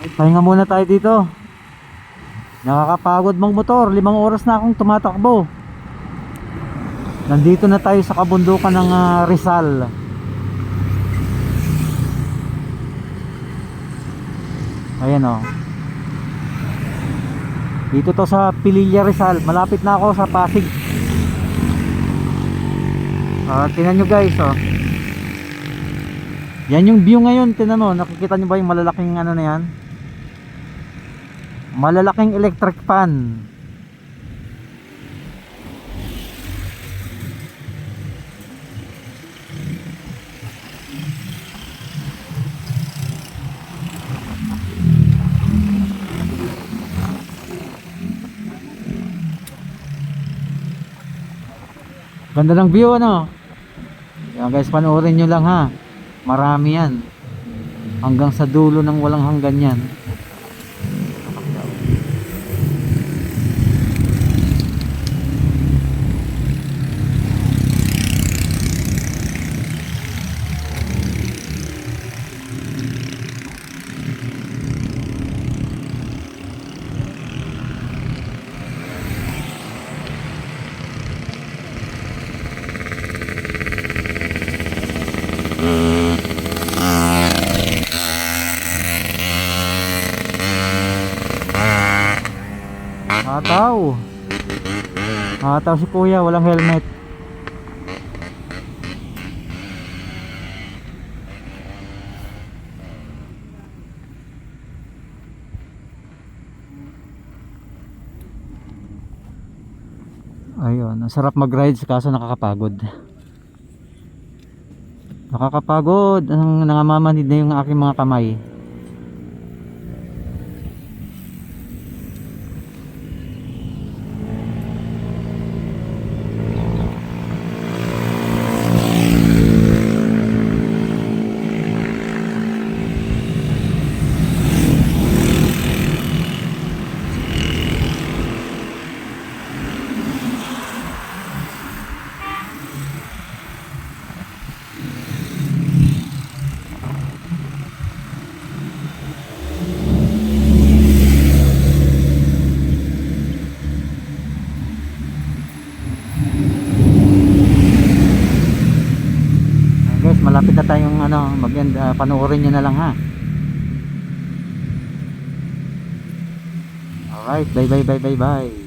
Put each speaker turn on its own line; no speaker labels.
Pahinga muna tayo dito. Nakakapagod mang motor, 5 oras na akong tumatakbo. Nandito na tayo sa kabundukan ng Rizal. Ayan o. Dito to sa Pililla Rizal. Malapit na ako sa Pasig. Tingnan nyo guys oh. Yan yung view ngayon. Tingnan mo, nakikita nyo ba yung malalaking ano na yan? Malalaking electric fan. Ganda ng view ano. Yan guys, panoorin nyo lang ha. Marami yan. Hanggang sa dulo ng walang hanggan yan. Hataw si kuya, walang helmet. Ayun, ang sarap mag-ride kaso nakakapagod. Nakakapagod, nangangamanid na yung aking mga kamay. Malapit na tayong maganda, panoorin nyo na lang ha. Alright, bye bye bye bye bye.